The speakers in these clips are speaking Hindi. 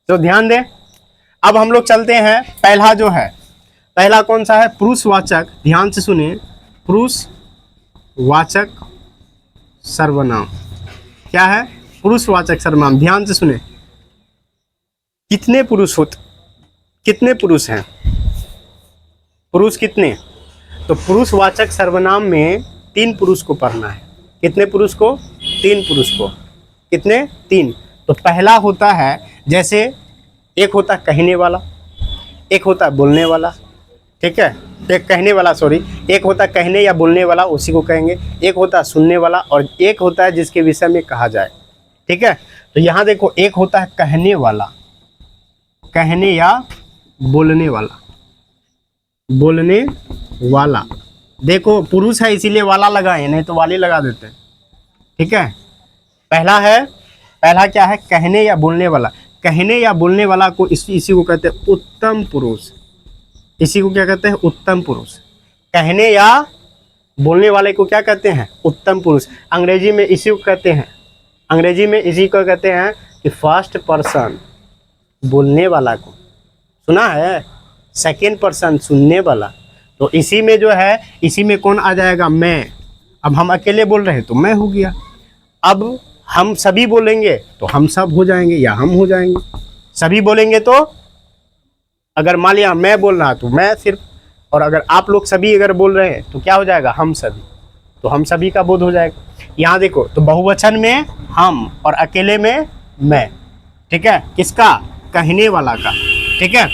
तो ध्यान दें। अब हम लोग चलते हैं, पहला जो है, पहला कौन सा है? पुरुषवाचक, ध्यान से सुनिए, पुरुषवाचक सर्वनाम। क्या है? पुरुषवाचक सर्वनाम। ध्यान से सुने, कितने पुरुष हैं? पुरुष कितने? तो पुरुषवाचक सर्वनाम में 3 पुरुष को पढ़ना है। कितने पुरुष को? 3 पुरुष को। कितने? 3। तो पहला होता है, जैसे एक होता है कहने वाला, एक होता है बोलने वाला, ठीक है, एक कहने वाला, सॉरी, एक होता है कहने या बोलने वाला, उसी को कहेंगे। एक होता है सुनने वाला, और एक होता है जिसके विषय में कहा जाए, ठीक है। तो यहाँ देखो, एक होता है कहने वाला, कहने या बोलने वाला, बोलने वाला। देखो पुरुष है इसीलिए वाला लगाए, नहीं तो वाली लगा देते हैं, ठीक है। पहला क्या है? कहने या बोलने वाला। कहने या बोलने वाला को इसी को कहते हैं उत्तम पुरुष। इसी को क्या कहते हैं? उत्तम पुरुष। कहने या बोलने वाले को क्या कहते हैं? उत्तम पुरुष। अंग्रेजी में इसी को कहते हैं, अंग्रेजी में इसी को कहते हैं कि फर्स्ट पर्सन, बोलने वाला को, सुना है? सेकेंड पर्सन, सुनने वाला। तो इसी में जो है, इसी में कौन आ जाएगा? मैं। अब हम अकेले बोल रहे हैं तो मैं हो गया। अब हम सभी बोलेंगे तो हम सब हो जाएंगे या हम हो जाएंगे। सभी बोलेंगे तो, अगर मान लिया मैं बोल रहा तो मैं सिर्फ, और अगर आप लोग सभी अगर बोल रहे हैं तो क्या हो जाएगा? हम सभी। तो हम सभी का बोध हो जाएगा। यहाँ देखो, तो बहुवचन में हम और अकेले में मैं, ठीक है। किसका? कहने वाला का, ठीक है।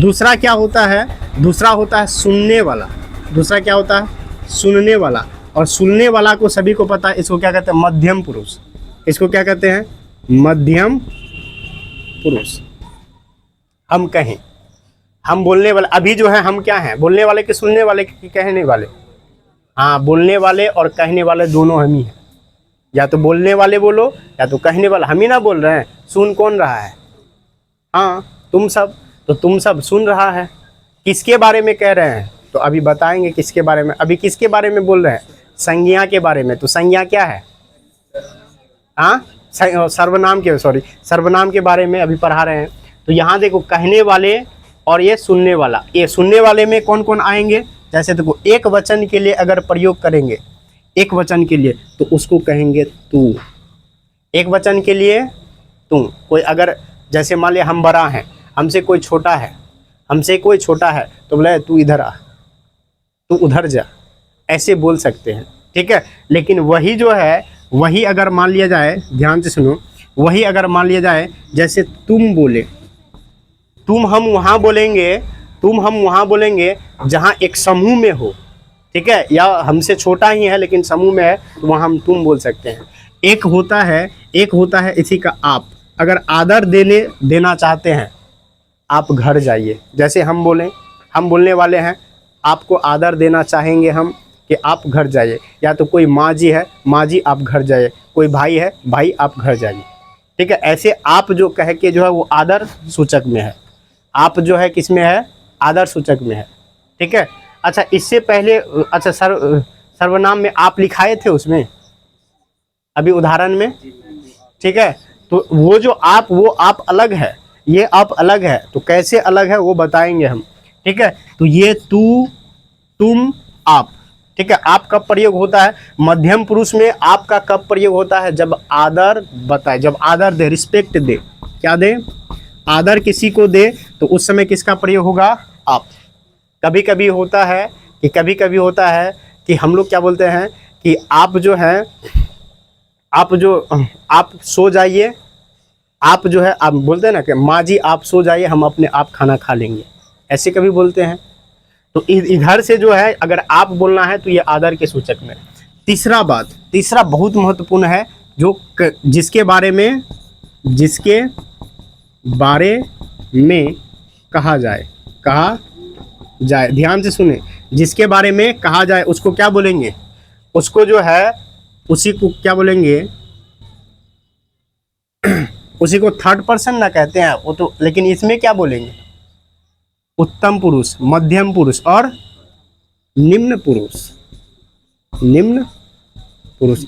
दूसरा क्या होता है? दूसरा होता है सुनने वाला। दूसरा क्या होता है? सुनने वाला। और सुनने वाला को सभी को पता है, इसको क्या कहते हैं? मध्यम पुरुष। इसको क्या कहते हैं? मध्यम पुरुष। हम कहें, हम बोलने वाले, अभी जो है हम क्या हैं? बोलने वाले के, सुनने वाले के, कहने वाले? हाँ, बोलने वाले और कहने वाले दोनों हम ही हैं। या तो बोलने वाले बोलो या तो कहने वाला। हम ही ना बोल रहे हैं, सुन कौन रहा है? हाँ, तुम सब। तो तुम सब सुन रहा है। किसके बारे में कह रहे हैं? तो अभी बताएंगे किसके बारे में। अभी किसके बारे में बोल रहे हैं? संज्ञा के बारे में। तो संज्ञा क्या है? हाँ, सर्वनाम के, सॉरी, सर्वनाम के बारे में अभी पढ़ा रहे हैं। तो यहाँ देखो, कहने वाले और ये सुनने वाला। ये सुनने वाले में कौन कौन आएंगे? जैसे देखो, एक वचन के लिए अगर प्रयोग करेंगे, एक वचन के लिए, तो उसको कहेंगे तू। एक वचन के लिए तू। कोई अगर, जैसे मान लिया हम बड़ा हैं, हमसे कोई छोटा है, हमसे कोई छोटा है, तो बोले तू इधर आ, तू उधर जा, ऐसे बोल सकते हैं, ठीक है। लेकिन वही जो है, वही अगर मान लिया जाए, ध्यान से सुनो, वही अगर मान लिया जाए, जैसे तुम बोले, तुम हम वहाँ बोलेंगे, तुम हम वहाँ बोलेंगे जहाँ एक समूह में हो, ठीक है, या हमसे छोटा ही है लेकिन समूह में है, तो वहाँ हम तुम बोल सकते हैं। एक होता है इसी का आप। अगर आदर देना चाहते हैं, आप घर जाइए। जैसे हम बोलें, हम बोलने वाले हैं, आपको आदर देना चाहेंगे हम कि आप घर जाइए। या तो कोई माँ जी है, माँ जी आप घर जाइए। कोई भाई है, भाई आप घर जाइए, ठीक है। ऐसे आप जो कह के जो है वो आदर सूचक में है। आप जो है किस में है? आदर सूचक में है, ठीक है। अच्छा, इससे पहले, अच्छा, सर्वनाम में आप लिखाए थे उसमें अभी उदाहरण में, ठीक है। तो वो जो आप, वो आप अलग है, ये आप अलग है। तो कैसे अलग है वो बताएंगे हम, ठीक है। तो ये तू, तुम, आप, ठीक है। आप कब प्रयोग होता है? मध्यम पुरुष में आपका कब प्रयोग होता है? जब आदर बताए, जब आदर दे, रिस्पेक्ट दे। क्या दे? आदर किसी को दे, तो उस समय किसका प्रयोग होगा? आप। कभी कभी होता है कि हम लोग क्या बोलते हैं कि आप जो है, आप सो जाइए, आप जो है, आप बोलते हैं ना कि माँ जी आप सो जाइए, हम अपने आप खाना खा लेंगे, ऐसे कभी बोलते हैं। तो इधर से जो है अगर आप बोलना है तो ये आदर के सूचक में। तीसरा बहुत महत्वपूर्ण है, जो जिसके बारे में कहा जाए, ध्यान से सुने, जिसके बारे में कहा जाए उसको क्या बोलेंगे? उसको जो है, उसी को क्या बोलेंगे? उसी को थर्ड पर्सन ना कहते हैं वो तो, लेकिन इसमें क्या बोलेंगे? उत्तम पुरुष, मध्यम पुरुष और निम्न पुरुष।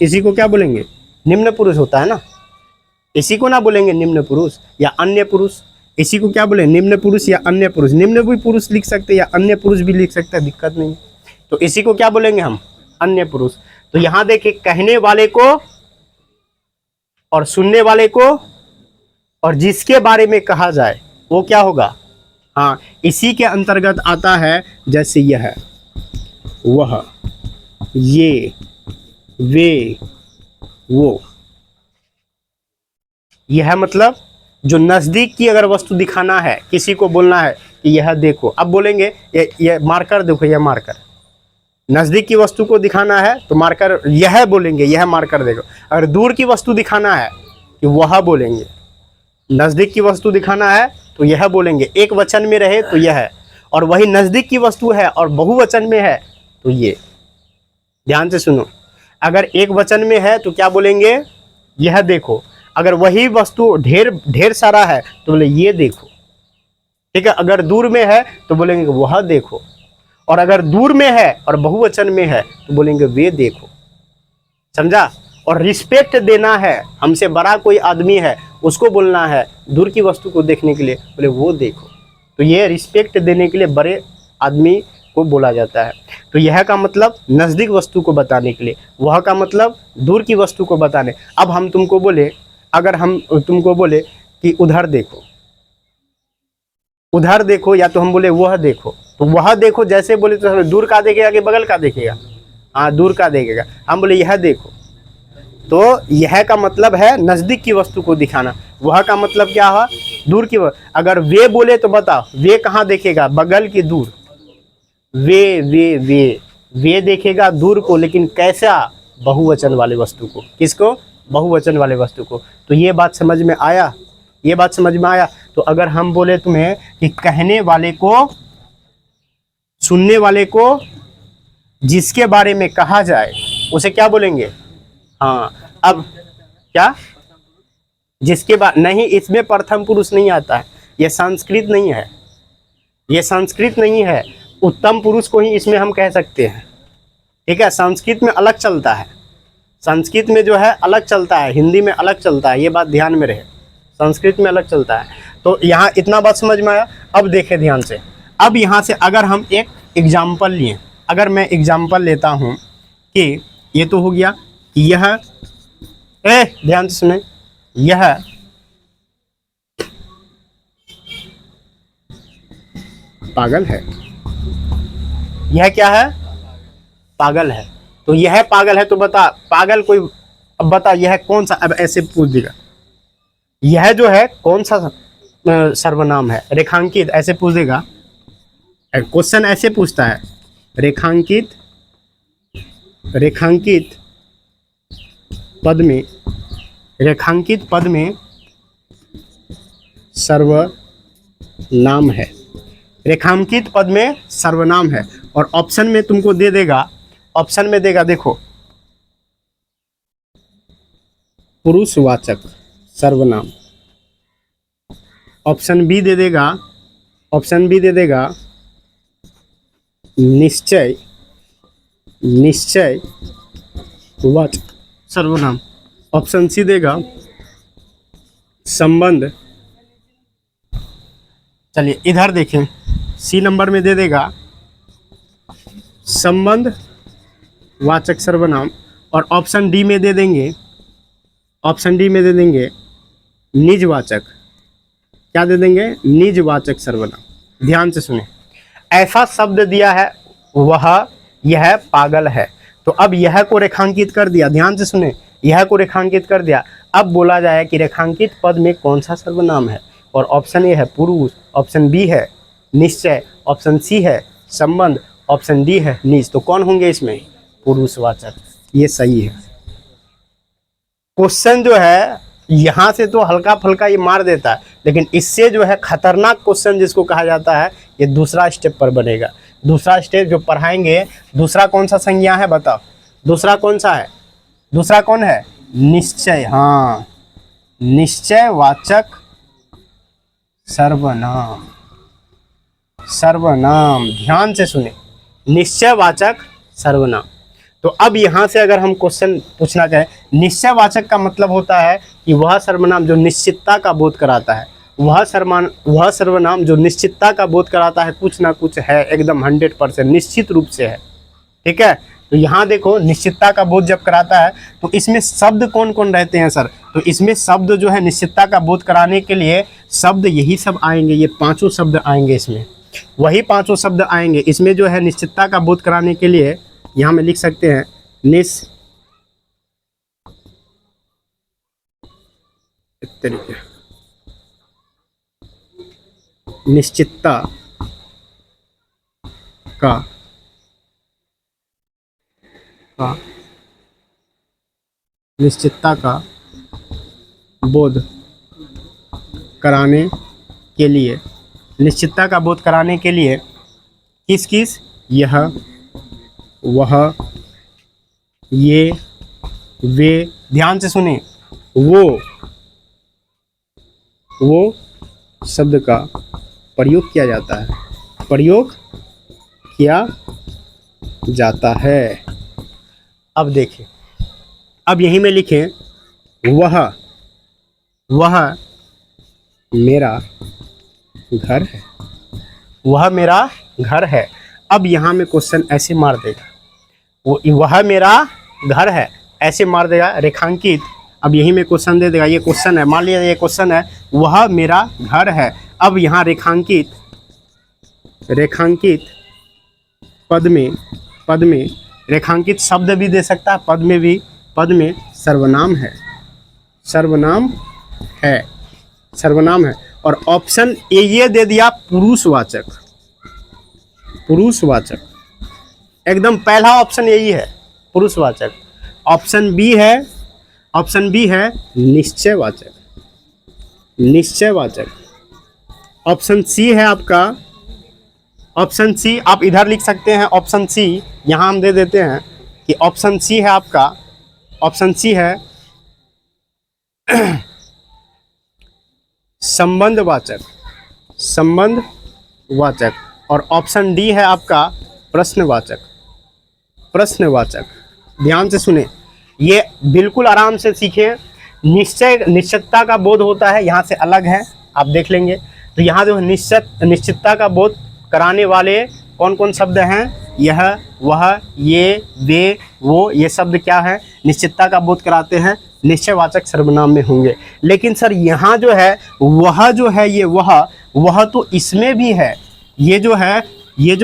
इसी को क्या बोलेंगे? निम्न पुरुष होता है ना, इसी को ना बोलेंगे निम्न पुरुष या अन्य पुरुष। इसी को क्या बोले, निम्न पुरुष या अन्य पुरुष। निम्न भी पुरुष लिख सकते हैं या अन्य पुरुष भी लिख सकते हैं, दिक्कत नहीं। तो इसी को क्या बोलेंगे हम, अन्य पुरुष। तो यहां देखिए, कहने वाले को और सुनने वाले को और जिसके बारे में कहा जाए वो क्या होगा, हाँ, इसी के अंतर्गत आता है। जैसे यह, वह, ये, वे, वो। यह मतलब जो नजदीक की अगर वस्तु दिखाना है, किसी को बोलना है कि यह देखो, अब बोलेंगे ये मार्कर देखो, यह मार्कर, नजदीक की वस्तु को दिखाना है तो मार्कर यह बोलेंगे, यह मार्कर देखो। अगर दूर की वस्तु दिखाना है कि वह बोलेंगे, नजदीक की वस्तु दिखाना है तो यह बोलेंगे। एक वचन में रहे तो यह है, और वही नजदीक की वस्तु है और बहुवचन में है तो ये। ध्यान से सुनो, अगर एक वचन में है तो क्या बोलेंगे, यह देखो। अगर वही वस्तु ढेर सारा है तो बोले ये देखो, ठीक है। अगर दूर में है तो बोलेंगे वह देखो, और अगर दूर में है और बहुवचन में है तो बोलेंगे वे देखो। समझा। और रिस्पेक्ट देना है, हमसे बड़ा कोई आदमी है उसको बोलना है दूर की वस्तु को देखने के लिए, बोले वो देखो। तो ये रिस्पेक्ट देने के लिए बड़े आदमी को बोला जाता है। तो यह का मतलब नज़दीक वस्तु को बताने के लिए, वह का मतलब दूर की वस्तु को बताने। अब हम तुमको बोले, अगर हम तुमको बोले कि उधर देखो, उधर देखो, या तो हम बोले वह देखो, तो वह देखो जैसे बोले तो दूर का देखेगा कि बगल का देखेगा, हाँ दूर का देखेगा। हम बोले यह देखो, तो यह का मतलब है नज़दीक की वस्तु को दिखाना। वह का मतलब क्या हुआ, दूर की। अगर वे बोले तो बताओ वे कहाँ देखेगा, बगल की दूर। वे देखेगा दूर को, लेकिन कैसा, बहुवचन वाले वस्तु को। किसको, बहुवचन वाले वस्तु को। तो ये बात समझ में आया, ये बात समझ में आया। तो अगर हम बोले तुम्हें कि कहने वाले को, सुनने वाले को, जिसके बारे में कहा जाए उसे क्या बोलेंगे, हाँ। अब क्या, जिसके बाद नहीं, इसमें प्रथम पुरुष नहीं आता है, यह संस्कृत नहीं है, यह संस्कृत नहीं है। उत्तम पुरुष को ही इसमें हम कह सकते हैं, ठीक है। संस्कृत में अलग चलता है, संस्कृत में जो है अलग चलता है, हिंदी में अलग चलता है, ये बात ध्यान में रहे, संस्कृत में अलग चलता है। तो यहाँ इतना बात समझ में आया। अब देखें ध्यान से, अब यहाँ से अगर हम एक एग्जाम्पल लिए, अगर मैं एग्जाम्पल लेता हूँ कि ये तो हो गया, यह, ध्यान से सुने, यह पागल है, यह क्या है, पागल है। तो यह पागल है, तो बता पागल कोई, अब बता यह कौन सा, अब ऐसे पूछ देगा, यह जो है कौन सा सर्वनाम है, रेखांकित, ऐसे पूछ देगा। क्वेश्चन ऐसे पूछता है, रेखांकित, रेखांकित पद में, रेखांकित पद में सर्वनाम है, रेखांकित पद में सर्वनाम है। और ऑप्शन में तुमको दे देगा, ऑप्शन में देगा, देखो, पुरुषवाचक सर्वनाम। ऑप्शन बी दे देगा, ऑप्शन बी दे देगा निश्चय, निश्चय वाचक सर्वनाम। ऑप्शन सी देगा संबंध। चलिए इधर देखें, सी नंबर में दे देगा संबंध वाचक सर्वनाम, और ऑप्शन डी में दे देंगे, ऑप्शन डी में दे देंगे निजवाचक, क्या दे देंगे, निजवाचक सर्वनाम। ध्यान से सुने, ऐसा शब्द दिया है, वह, यह पागल है। तो अब यह को रेखांकित कर दिया, ध्यान से सुने, यह को रेखांकित कर दिया। अब बोला जाए कि रेखांकित पद में कौन सा सर्वनाम है, और ऑप्शन ए है पुरुष, ऑप्शन बी है निश्चय, ऑप्शन सी है संबंध, ऑप्शन डी है निज। तो कौन होंगे इसमें, पुरुषवाचक। ये सही है। क्वेश्चन जो है यहाँ से तो हल्का फुल्का ये मार देता है, लेकिन इससे जो है खतरनाक क्वेश्चन जिसको कहा जाता है, ये दूसरा स्टेप पर बनेगा। दूसरा स्टेप जो पढ़ाएंगे, दूसरा कौन सा संज्ञा है बताओ, दूसरा कौन सा है, दूसरा कौन है, निश्चय। हाँ, निश्चयवाचक सर्वनाम, सर्वनाम। ध्यान से सुने, निश्चयवाचक सर्वनाम। तो अब यहाँ से अगर हम क्वेश्चन पूछना चाहें, निश्चयवाचक का मतलब होता है कि वह सर्वनाम जो निश्चितता का बोध कराता है, वह सर्वनाम जो निश्चितता का बोध कराता है, कुछ ना कुछ है, एकदम 100% निश्चित रूप से है। ठीक है, तो यहाँ देखो निश्चितता का बोध जब कराता है तो इसमें शब्द कौन कौन रहते हैं सर? तो इसमें शब्द जो है निश्चितता का बोध कराने के लिए शब्द यही सब आएंगे, ये पांचों शब्द आएंगे, इसमें वही पांचों शब्द आएंगे। इसमें जो है निश्चितता का बोध कराने के लिए यहाँ में लिख सकते हैं निश्चितता का निश्चितता का बोध कराने के लिए, निश्चितता का बोध कराने के लिए किस किस, यह, वह, ये, वे, ध्यान से सुने, वो शब्द का प्रयोग किया जाता है, प्रयोग किया जाता है। अब देखिए, अब यहीं में लिखें वह मेरा घर है, वह मेरा घर है। अब यहाँ में क्वेश्चन ऐसे मार देगा, वह मेरा घर है ऐसे मार देगा रेखांकित। अब यहीं में क्वेश्चन दे देगा, ये क्वेश्चन है, मान लिया ये क्वेश्चन है, वह मेरा घर है। अब यहाँ रेखांकित पद में रेखांकित शब्द भी दे सकता है, पद में सर्वनाम है। और ऑप्शन ए ये दे दिया पुरुषवाचक, एकदम पहला ऑप्शन यही है, पुरुषवाचक। ऑप्शन बी है निश्चयवाचक। ऑप्शन सी है आपका, ऑप्शन सी आप इधर लिख सकते हैं, ऑप्शन सी यहाँ हम दे देते हैं कि ऑप्शन सी है आपका, ऑप्शन सी है संबंधवाचक। और ऑप्शन डी है आपका प्रश्नवाचक। ध्यान से सुने, ये बिल्कुल आराम से सीखें। निश्चितता का बोध होता है, यहाँ से अलग है, आप देख लेंगे। तो यहाँ जो निश्चितता का बोध कराने वाले कौन कौन शब्द हैं, यह, वह, ये, वे, वो, ये शब्द क्या है, निश्चितता का बोध कराते हैं, निश्चयवाचक सर्वनाम में होंगे। लेकिन सर यहाँ जो है वह जो है, ये वह तो इसमें भी है, ये जो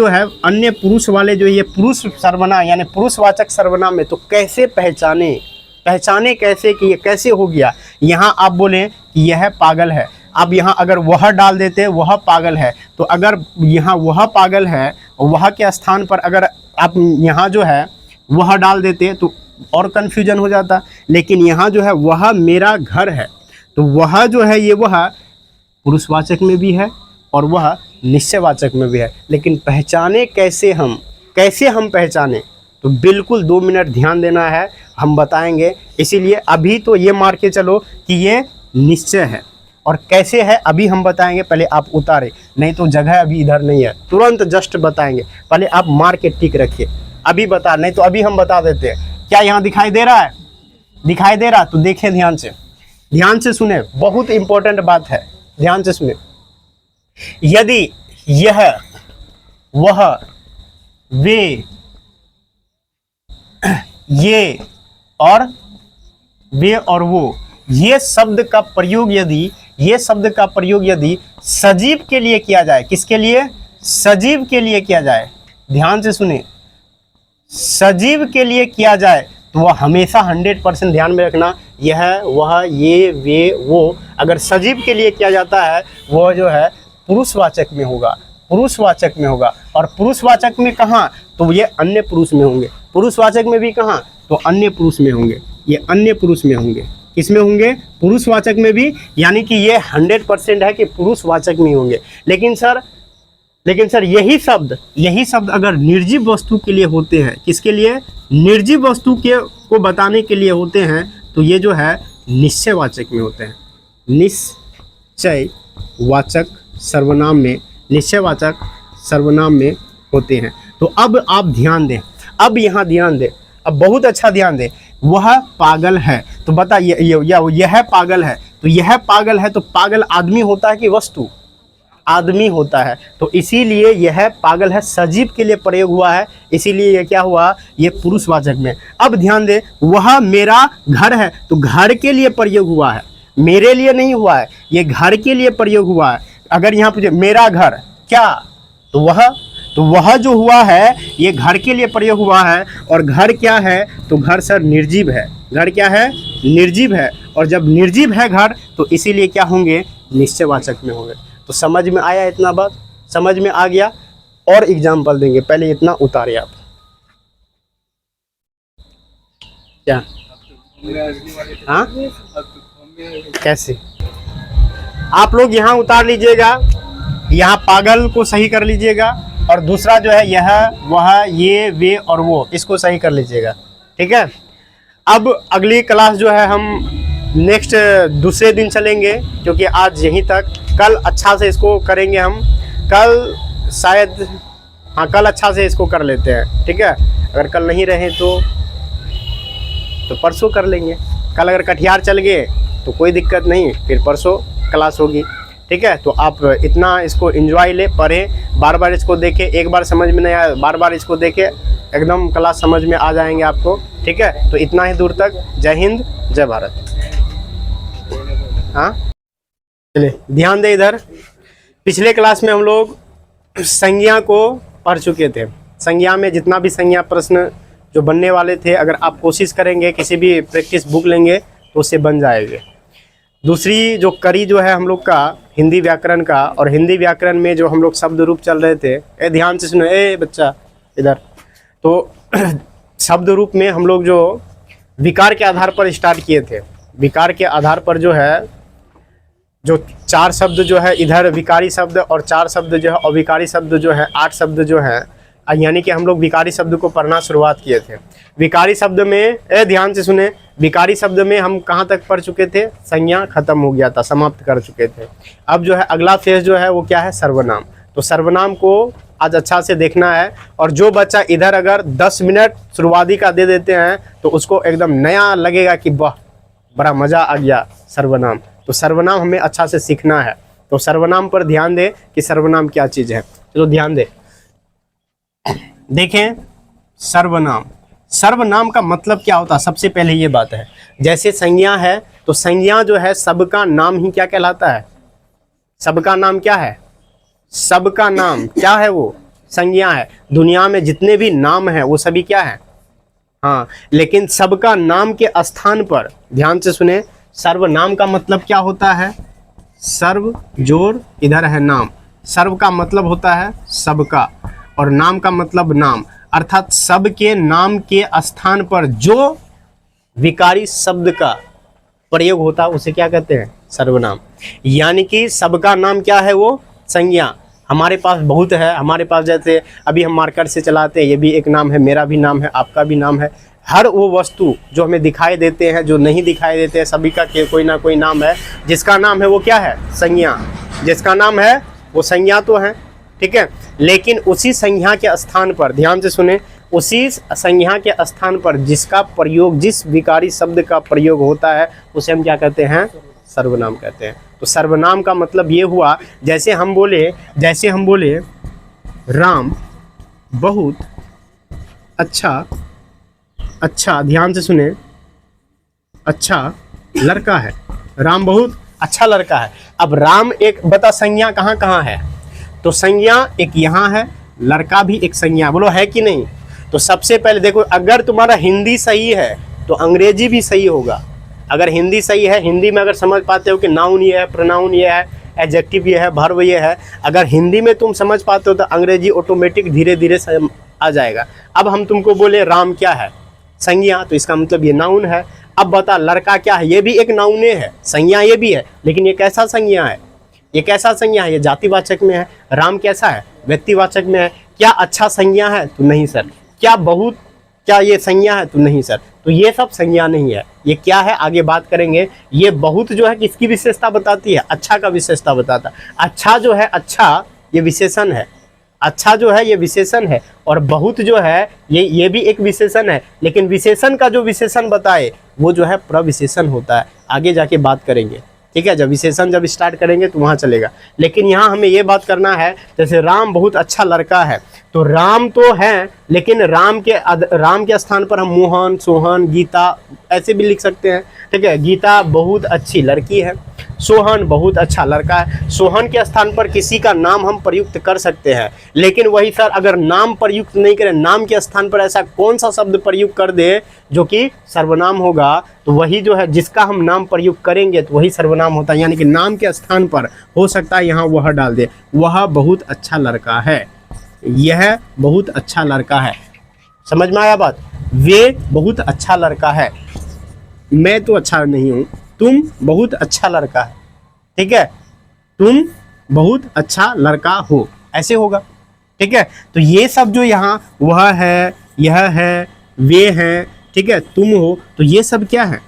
है अन्य पुरुष वाले जो ये पुरुष सर्वनाम यानी पुरुषवाचक सर्वनाम में, तो कैसे पहचाने कैसे कि ये कैसे हो गया। यहाँ आप बोलें कि यह पागल है, अब यहाँ अगर वह डाल देते वह पागल है, तो अगर यहाँ वह पागल है, वह के स्थान पर अगर आप यहाँ जो है वह डाल देते तो और कन्फ्यूजन हो जाता। लेकिन यहाँ जो है वह मेरा घर है, तो वह जो है ये वह पुरुषवाचक में भी है और वह निश्चयवाचक में भी है। लेकिन पहचाने कैसे हम पहचाने, तो बिल्कुल 2 मिनट ध्यान देना है, हम बताएंगे। इसीलिए अभी तो ये मार के चलो कि ये निश्चय है, और कैसे है अभी हम बताएंगे। पहले आप उतारे, नहीं तो जगह अभी इधर नहीं है, तुरंत जस्ट बताएंगे। पहले आप मार के टिक रखिए, अभी बता, नहीं तो अभी हम बता देते हैं। क्या यहाँ दिखाई दे रहा है? दिखाई दे रहा? तो देखें ध्यान से सुने, बहुत इंपॉर्टेंट बात है, ध्यान से सुने। यदि यह, वह, वे, ये और वो, ये शब्द का प्रयोग यदि सजीव के लिए किया जाए, किसके लिए? सजीव के लिए किया जाए। ध्यान से सुने, सजीव के लिए किया जाए तो वह हमेशा 100% ध्यान में रखना, यह, वह, ये, वे, वो अगर सजीव के लिए किया जाता है वह जो है पुरुषवाचक में होगा। और पुरुषवाचक में कहाँ? तो ये अन्य पुरुष में होंगे। पुरुषवाचक में भी कहाँ? तो अन्य पुरुष में होंगे, ये अन्य पुरुष में होंगे। किसमें होंगे? पुरुषवाचक में भी, यानी कि ये 100% है कि पुरुषवाचक में होंगे। लेकिन सर यही शब्द अगर निर्जीव वस्तु के लिए होते हैं, किसके लिए? निर्जीव वस्तु को बताने के लिए होते हैं, तो ये जो है निश्चयवाचक में होते हैं। निश्चयवाचक सर्वनाम में होते हैं। तो अब आप ध्यान दें, अब यहाँ ध्यान दें, अब बहुत अच्छा ध्यान दें। वह पागल है, तो बताइए यह पागल है, तो यह पागल है, तो पागल आदमी होता है कि वस्तु? आदमी होता है। तो इसीलिए यह पागल है सजीव के लिए प्रयोग हुआ है, इसीलिए यह क्या हुआ, ये पुरुषवाचक में। अब ध्यान दे, वह मेरा घर है, तो घर के लिए प्रयोग हुआ है, मेरे लिए नहीं हुआ है, ये घर के लिए प्रयोग हुआ है। अगर यहाँ पूछे मेरा घर क्या, तो वह जो हुआ है ये घर के लिए प्रयोग हुआ है। और घर क्या है, तो घर सर निर्जीव है। घर क्या है, निर्जीव है। और जब निर्जीव है घर, तो इसीलिए क्या होंगे, निश्चयवाचक में होंगे। तो समझ में आया, इतना बात समझ में आ गया। और एग्जाम्पल देंगे, पहले इतना उतारे आप। क्या हाँ, कैसे आप लोग यहाँ उतार लीजिएगा, यहाँ पागल को सही कर लीजिएगा, और दूसरा जो है यह वह ये वे और वो, इसको सही कर लीजिएगा, ठीक है। अब अगली क्लास जो है हम नेक्स्ट दूसरे दिन चलेंगे, क्योंकि आज यहीं तक। कल अच्छा से इसको करेंगे हम, कल शायद, हाँ कल अच्छा से इसको कर लेते हैं, ठीक है। अगर कल नहीं रहे तो परसों कर लेंगे। कल अगर कटिहार चल गए तो कोई दिक्कत नहीं, फिर परसों क्लास होगी, ठीक है। तो आप इतना इसको एंजॉय ले, पढ़ें, बार बार इसको देखें। एक बार समझ में नहीं आया, बार बार इसको देखें, एकदम क्लास समझ में आ जाएंगे आपको, ठीक है। तो इतना ही दूर तक। जय हिंद, जय भारत। हाँ चलिए ध्यान दे इधर। पिछले क्लास में हम लोग संज्ञा को पढ़ चुके थे। संज्ञा में जितना भी संज्ञा प्रश्न जो बनने वाले थे, अगर आप कोशिश करेंगे, किसी भी प्रैक्टिस बुक लेंगे तो उससे बन जाएंगे। दूसरी जो कड़ी जो है हम लोग का हिंदी व्याकरण का, और हिंदी व्याकरण में जो हम लोग शब्द रूप चल रहे थे, ए ध्यान से सुनो, ए बच्चा इधर। तो शब्द रूप में हम लोग जो विकार के आधार पर स्टार्ट किए थे, विकार के आधार पर जो है, जो 4 शब्द जो है इधर विकारी शब्द, और 4 शब्द जो है अविकारी शब्द जो है, 8 शब्द जो है, यानी कि हम लोग विकारी शब्द को पढ़ना शुरुआत किए थे। विकारी शब्द में, ध्यान से सुने, विकारी शब्द में हम कहाँ तक पढ़ चुके थे, संज्ञा खत्म हो गया था, समाप्त कर चुके थे। अब जो है अगला फेज जो है वो क्या है, सर्वनाम। तो सर्वनाम को आज अच्छा से देखना है। और जो बच्चा इधर अगर 10 मिनट शुरुआती का दे देते हैं तो उसको एकदम नया लगेगा कि वाह बड़ा मज़ा आ गया सर्वनाम। तो सर्वनाम हमें अच्छा से सीखना है। तो सर्वनाम पर ध्यान दें कि सर्वनाम क्या चीज़ है। चलो ध्यान दें, देखें सर्वनाम। सर्वनाम का मतलब क्या होता है, सबसे पहले ये बात है। जैसे संज्ञा है, तो संज्ञा जो है सबका नाम ही क्या कहलाता है, सबका नाम क्या है, सबका नाम क्या है, वो संज्ञा है। दुनिया में जितने भी नाम हैं वो सभी क्या है, हाँ। लेकिन सबका नाम के स्थान पर, ध्यान से सुने, सर्वनाम का मतलब क्या होता है, सर्व जोड़ इधर है नाम। सर्व का मतलब होता है सबका, और नाम का मतलब नाम, अर्थात सब के नाम के स्थान पर जो विकारी शब्द का प्रयोग होता है उसे क्या कहते हैं, सर्वनाम। यानी कि सबका नाम क्या है, वो संज्ञा। हमारे पास बहुत है, हमारे पास जैसे अभी हम मार्केट से चलाते हैं, ये भी एक नाम है, मेरा भी नाम है, आपका भी नाम है। हर वो वस्तु जो हमें दिखाई देते हैं, जो नहीं दिखाई देते हैं, सभी का कोई ना कोई नाम है। जिसका नाम है वो क्या है, संज्ञा। जिसका नाम है वो संज्ञा तो है, ठीक है। लेकिन उसी संज्ञा के स्थान पर, ध्यान से सुने, उसी संज्ञा के स्थान पर जिसका प्रयोग, जिस विकारी शब्द का प्रयोग होता है उसे हम क्या कहते हैं, सर्वनाम कहते हैं। तो सर्वनाम का मतलब ये हुआ, जैसे हम बोले राम बहुत अच्छा, ध्यान से सुने, अच्छा लड़का है, राम बहुत अच्छा लड़का है। अब राम एक बता संज्ञा कहाँ कहाँ है, तो संज्ञा एक यहाँ है, लड़का भी एक संज्ञा, बोलो है कि नहीं। तो सबसे पहले देखो, अगर तुम्हारा हिंदी सही है तो अंग्रेजी भी सही होगा। अगर हिंदी सही है, हिंदी में अगर समझ पाते हो कि नाउन ये है, प्रोनाउन ये है, एडजेक्टिव ये है, वर्ब ये है, अगर हिंदी में तुम समझ पाते हो तो अंग्रेजी ऑटोमेटिक धीरे धीरे आ जाएगा। अब हम तुमको बोले राम क्या है, संज्ञा, तो इसका मतलब ये नाउन है। अब बता लड़का क्या है, ये भी एक नाउने है, संज्ञा ये भी है, लेकिन ये कैसा संज्ञा है, ये कैसा संज्ञा है, ये जातिवाचक में है। राम कैसा है, व्यक्तिवाचक में है। क्या अच्छा संज्ञा है, तो नहीं सर। क्या बहुत, क्या ये संज्ञा है, तो नहीं सर। तो ये सब संज्ञा नहीं है, ये क्या है आगे बात करेंगे। ये बहुत जो है किसकी विशेषता बताती है, अच्छा का विशेषता बताता है। अच्छा जो है, अच्छा ये विशेषण है, अच्छा जो है ये विशेषण है, और बहुत जो है ये भी एक विशेषण है। लेकिन विशेषण का जो विशेषण बताए वो जो है प्रविशेषण होता है, आगे जाके बात करेंगे, ठीक है, जब विशेषण जब स्टार्ट करेंगे तो वहाँ चलेगा। लेकिन यहाँ हमें ये बात करना है, जैसे राम बहुत अच्छा लड़का है, तो राम तो है, लेकिन राम के स्थान पर हम मोहन, सोहन, गीता ऐसे भी लिख सकते हैं। ठीक है, गीता बहुत अच्छी लड़की है, सोहन बहुत अच्छा लड़का है। सोहन के स्थान पर किसी का नाम हम प्रयुक्त कर सकते हैं, लेकिन वही सर अगर नाम प्रयुक्त नहीं करें, नाम के स्थान पर ऐसा कौन सा शब्द प्रयुक्त कर दे जो कि सर्वनाम होगा, तो वही जो है जिसका हम नाम प्रयुक्त करेंगे तो वही सर्वनाम होता है। यानी कि नाम के स्थान पर हो सकता है यहाँ वह डाल दे, वह बहुत अच्छा लड़का है, यह बहुत अच्छा लड़का है। समझ में आया बात? वे बहुत अच्छा लड़का है, मैं तो अच्छा नहीं हूँ, तुम बहुत अच्छा लड़का है। ठीक है, तुम बहुत अच्छा लड़का हो, ऐसे होगा। ठीक है, तो ये सब जो यहाँ वह है, यह है, वे हैं, ठीक है, तुम हो, तो ये सब क्या है?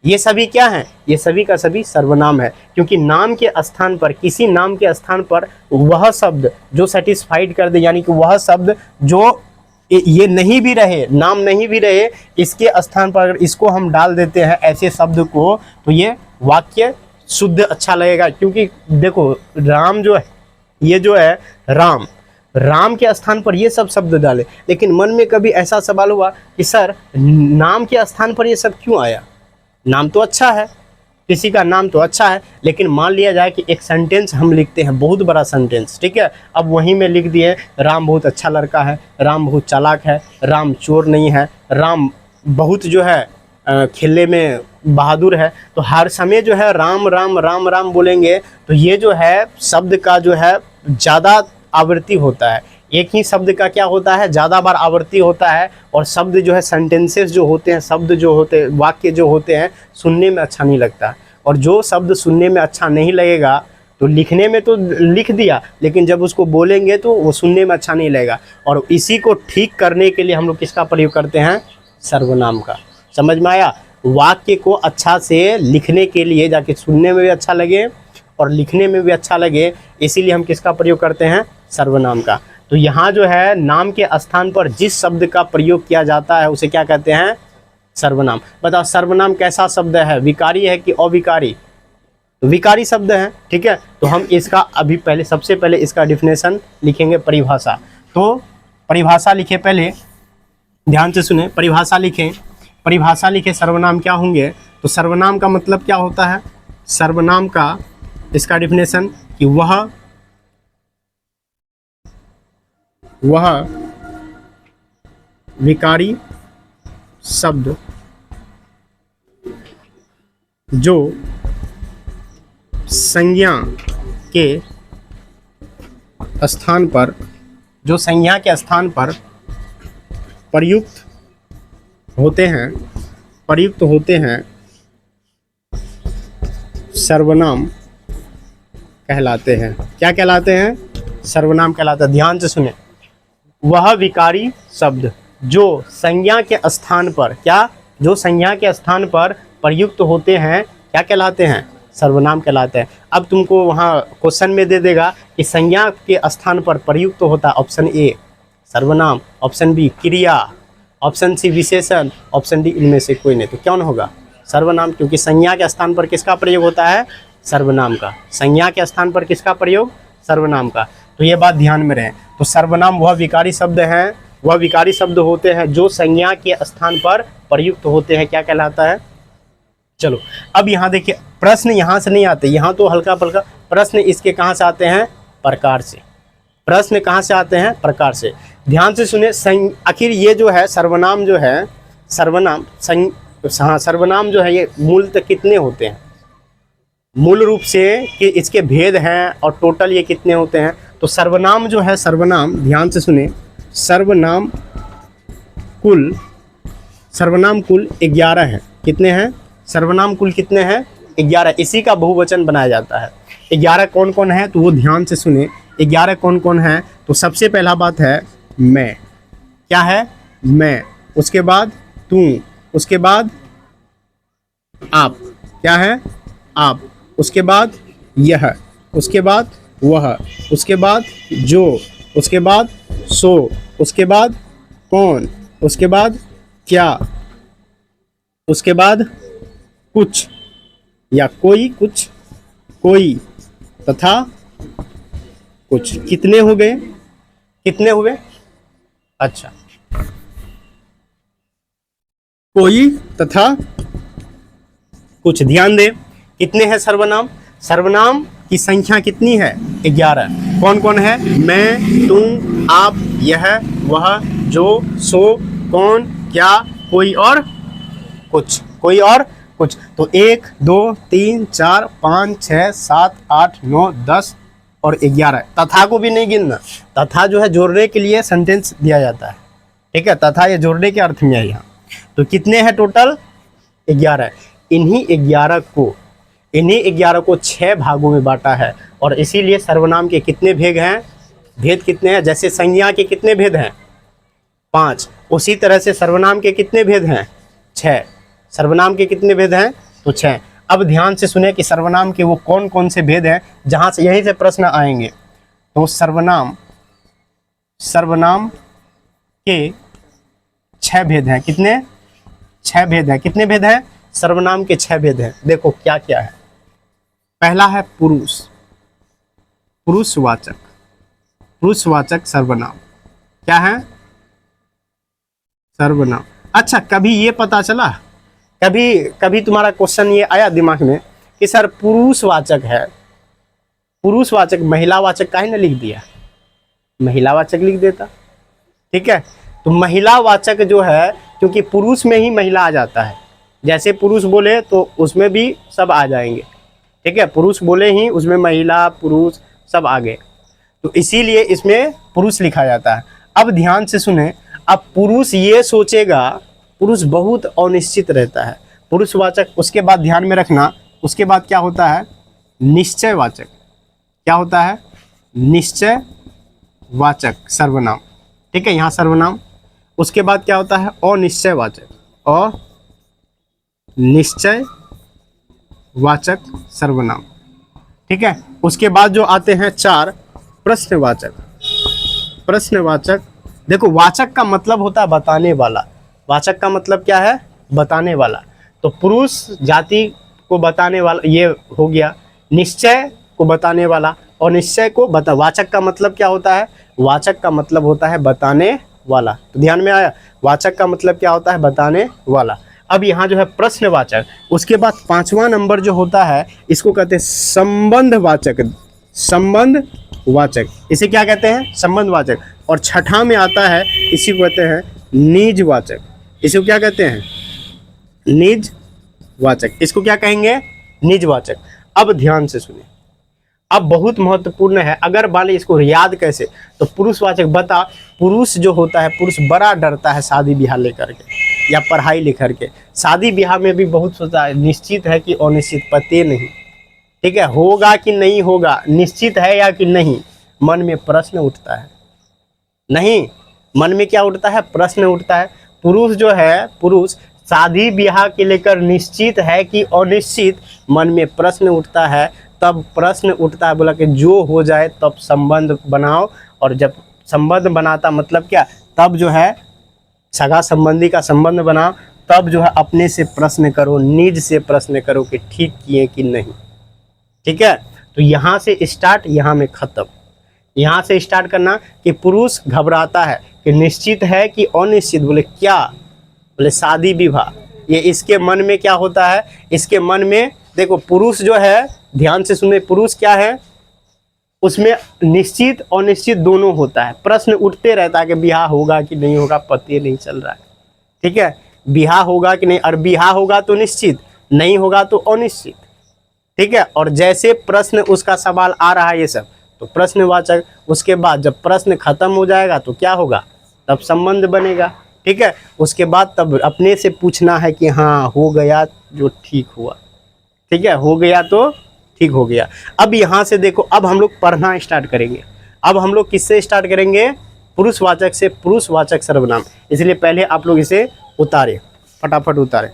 ये सभी क्या है? ये सभी का सभी सर्वनाम है, क्योंकि नाम के स्थान पर, किसी नाम के स्थान पर वह शब्द जो सेटिस्फाइड कर दे, यानी कि वह शब्द जो ये नहीं भी रहे, नाम नहीं भी रहे, इसके स्थान पर अगर इसको हम डाल देते हैं ऐसे शब्द को, तो ये वाक्य शुद्ध अच्छा लगेगा। क्योंकि देखो राम जो है, ये जो है राम, राम के स्थान पर ये सब शब्द डाले, लेकिन मन में कभी ऐसा सवाल हुआ कि सर नाम के स्थान पर ये सब क्यों आया? नाम तो अच्छा है, किसी का नाम तो अच्छा है, लेकिन मान लिया जाए कि एक सेंटेंस हम लिखते हैं, बहुत बड़ा सेंटेंस, ठीक है, अब वहीं में लिख दिए राम बहुत अच्छा लड़का है, राम बहुत चालाक है, राम चोर नहीं है, राम बहुत जो है खेलने में बहादुर है, तो हर समय जो है राम राम राम राम बोलेंगे, तो ये जो है शब्द का जो है ज़्यादा आवृत्ति होता है, एक ही शब्द का क्या होता है, ज़्यादा बार आवृत्ति होता है, और शब्द जो है सेंटेंसेस जो होते हैं, शब्द जो होते हैं, वाक्य जो होते हैं, सुनने में अच्छा नहीं लगता। और जो शब्द सुनने में अच्छा नहीं लगेगा तो लिखने में तो लिख दिया, लेकिन जब उसको बोलेंगे तो वो सुनने में अच्छा नहीं लगेगा। और इसी को ठीक करने के लिए हम लोग किसका प्रयोग करते हैं? सर्वनाम का। समझ में आया? वाक्य को अच्छा से लिखने के लिए, जाके सुनने में भी अच्छा लगे और लिखने में भी अच्छा लगे, इसीलिए हम किसका प्रयोग करते हैं? सर्वनाम का। तो यहाँ जो है नाम के स्थान पर जिस शब्द का प्रयोग किया जाता है उसे क्या कहते हैं? सर्वनाम। बताओ सर्वनाम कैसा शब्द है? विकारी है कि अविकारी? विकारी शब्द है। ठीक है, तो हम इसका अभी पहले, सबसे पहले इसका डिफिनेशन लिखेंगे, परिभाषा। तो परिभाषा लिखे, पहले ध्यान से सुने, परिभाषा लिखें। परिभाषा लिखे सर्वनाम क्या होंगे? तो सर्वनाम का मतलब क्या होता है? सर्वनाम का इसका डिफिनेशन कि वह विकारी शब्द जो संज्ञा के स्थान पर, प्रयुक्त होते हैं सर्वनाम कहलाते हैं। क्या कहलाते हैं? सर्वनाम कहलाते हैं। ध्यान से सुने, वह विकारी शब्द जो संज्ञा के स्थान पर, क्या, जो संज्ञा के स्थान पर प्रयुक्त होते हैं, क्या कहलाते हैं? सर्वनाम कहलाते हैं। अब तुमको वहाँ क्वेश्चन में दे देगा कि संज्ञा के स्थान पर प्रयुक्त होता है, ऑप्शन ए सर्वनाम, ऑप्शन बी क्रिया, ऑप्शन सी विशेषण, ऑप्शन डी इनमें से कोई नहीं, तो कौन होगा? सर्वनाम, क्योंकि संज्ञा के स्थान पर किसका प्रयोग होता है? सर्वनाम का। संज्ञा के स्थान पर किसका प्रयोग? सर्वनाम का। तो ये बात ध्यान में रहे। तो सर्वनाम वह विकारी शब्द हैं, वह विकारी शब्द होते हैं जो संज्ञा के स्थान पर प्रयुक्त होते हैं, क्या कहलाता है? चलो अब यहाँ देखिए, प्रश्न यहाँ से नहीं आते, यहाँ तो हल्का फुल्का प्रश्न इसके कहाँ से आते हैं? प्रकार से। प्रश्न कहाँ से आते हैं? प्रकार से। ध्यान से सुने, आखिर ये जो है सर्वनाम जो है, सर्वनाम जो है ये मूलतः कितने होते हैं? मूल रूप से कि इसके भेद हैं और टोटल ये कितने होते हैं? तो सर्वनाम जो है, सर्वनाम ध्यान से सुने, सर्वनाम कुल 11 है। कितने हैं? सर्वनाम कुल कितने हैं? 11। इसी का बहुवचन बनाया जाता है। 11 कौन कौन है? तो वो ध्यान से सुने, 11 कौन कौन है? तो सबसे पहला बात है मैं। क्या है? मैं। उसके बाद तू, उसके बाद आप। क्या है? आप। उसके बाद यह, उसके बाद वह, उसके बाद जो, उसके बाद सो, उसके बाद कौन, उसके बाद क्या, उसके बाद कुछ या कोई कुछ कोई तथा कुछ। कितने हो गए, कितने हुए? अच्छा, कोई तथा कुछ। ध्यान दे, कितने हैं सर्वनाम? सर्वनाम की संख्या कितनी है? 11। कौन कौन है? मैं, तुम, आप, यह, वह, जो, सो, कौन, क्या, कोई और कुछ। कोई और कुछ। तो 1 2 3 4 5 6 7 8 9 10 और 11। तथा को भी नहीं गिनना। तथा जो है जोड़ने के लिए सेंटेंस दिया जाता है, ठीक है। तथा ये जोड़ने के अर्थ में है यहाँ। तो कितने हैं टोटल? 11। इन्हीं 11 को 6 भागों में बांटा है। और इसीलिए सर्वनाम के कितने भेद हैं? भेद कितने हैं? जैसे संज्ञा के कितने भेद हैं? 5। उसी तरह से सर्वनाम के कितने भेद हैं? 6। सर्वनाम के कितने भेद हैं? तो 6। अब ध्यान से सुने कि सर्वनाम के वो कौन कौन से भेद हैं, जहां से यहीं से प्रश्न आएंगे। तो सर्वनाम के 6 भेद हैं। कितने? 6 भेद हैं। कितने भेद हैं? सर्वनाम के 6 भेद हैं। देखो क्या क्या है। पहला है पुरुष, पुरुषवाचक, पुरुषवाचक सर्वनाम। क्या है? सर्वनाम। अच्छा, कभी ये पता चला, कभी तुम्हारा क्वेश्चन ये आया दिमाग में कि सर पुरुषवाचक है, पुरुषवाचक महिलावाचक काहे ना लिख दिया? महिलावाचक लिख देता, ठीक है। तो महिलावाचक जो है, क्योंकि पुरुष में ही महिला आ जाता है। जैसे पुरुष बोले तो उसमें भी सब आ जाएंगे, ठीक है। पुरुष बोले ही उसमें महिला पुरुष सब आ गए, तो इसीलिए इसमें पुरुष लिखा जाता है। अब ध्यान से सुने। अब पुरुष ये सोचेगा, पुरुष बहुत अनिश्चित रहता है। पुरुषवाचक, उसके बाद ध्यान में रखना, उसके बाद क्या होता है? निश्चयवाचक। क्या होता है? निश्चयवाचक सर्वनाम, ठीक है। यहाँ सर्वनाम। उसके बाद क्या होता है? अनिश्चयवाचक, अनिश्चयवाचक सर्वनाम, ठीक है। उसके बाद जो आते हैं 4 प्रश्नवाचक। प्रश्नवाचक, देखो वाचक का मतलब होता है बताने वाला। वाचक का मतलब क्या है? बताने वाला। तो पुरुष जाति को बताने वाला ये हो गया, निश्चय को बताने वाला, और निश्चय को बता। वाचक का मतलब क्या होता है? वाचक का मतलब होता है बताने वाला। तो ध्यान में आया? वाचक का मतलब क्या होता है? बताने वाला। अब यहाँ जो है प्रश्नवाचक। उसके बाद 5वां नंबर जो होता है, इसको कहते हैं संबंधवाचक। संबंधवाचक, इसे क्या कहते हैं? संबंधवाचक। और 6ठा में आता है, इसी को कहते हैं निजवाचक। इसको क्या कहते हैं? निजवाचक। इसको क्या कहेंगे? निजवाचक। अब ध्यान से सुनिए, अब बहुत महत्वपूर्ण है। अगर वाले इसको याद कैसे? तो पुरुषवाचक बता। पुरुष जो होता है, पुरुष बड़ा डरता है शादी ब्याह लेकर के या पढ़ाई लेकर के। शादी ब्याह में भी बहुत सोचता है, निश्चित है कि अनिश्चित, पते नहीं, ठीक है। होगा कि नहीं होगा, निश्चित है या कि नहीं, मन में प्रश्न उठता है। नहीं, मन में क्या उठता है? प्रश्न उठता है। पुरुष जो है, पुरुष शादी ब्याह के लेकर निश्चित है कि अनिश्चित, मन में प्रश्न उठता है। तब प्रश्न उठता है, बोला कि जो हो जाए तब संबंध बनाओ। और जब संबंध बनाता मतलब क्या? तब जो है सगा संबंधी का संबंध बनाओ। तब जो है अपने से प्रश्न करो, निज से प्रश्न करो कि ठीक किए कि नहीं, ठीक है। तो यहाँ से स्टार्ट, यहाँ में ख़त्म। यहाँ से स्टार्ट करना कि पुरुष घबराता है कि निश्चित है कि अनिश्चित। बोले क्या? बोले शादी विवाह। ये इसके मन में क्या होता है? इसके मन में देखो, पुरुष जो है, ध्यान से सुने, पुरुष क्या है? उसमें निश्चित अनिश्चित दोनों होता है। प्रश्न उठते रहता है कि ब्याह होगा कि नहीं होगा, पता नहीं चल रहा है, ठीक है। ब्याह होगा कि नहीं, और ब्याह होगा तो निश्चित, नहीं होगा तो अनिश्चित, ठीक है। और जैसे प्रश्न उसका सवाल आ रहा है ये सब, तो प्रश्नवाचक। उसके बाद जब प्रश्न खत्म हो जाएगा तो क्या होगा? तब संबंध बनेगा, ठीक है। उसके बाद तब अपने से पूछना है कि हाँ हो गया जो ठीक हुआ, ठीक है, हो गया तो ठीक हो गया। अब यहाँ से देखो, अब हम लोग पढ़ना स्टार्ट करेंगे। अब हम लोग किससे स्टार्ट करेंगे? पुरुषवाचक से, पुरुषवाचक सर्वनाम। इसलिए पहले आप लोग इसे उतारे, फटाफट उतारे।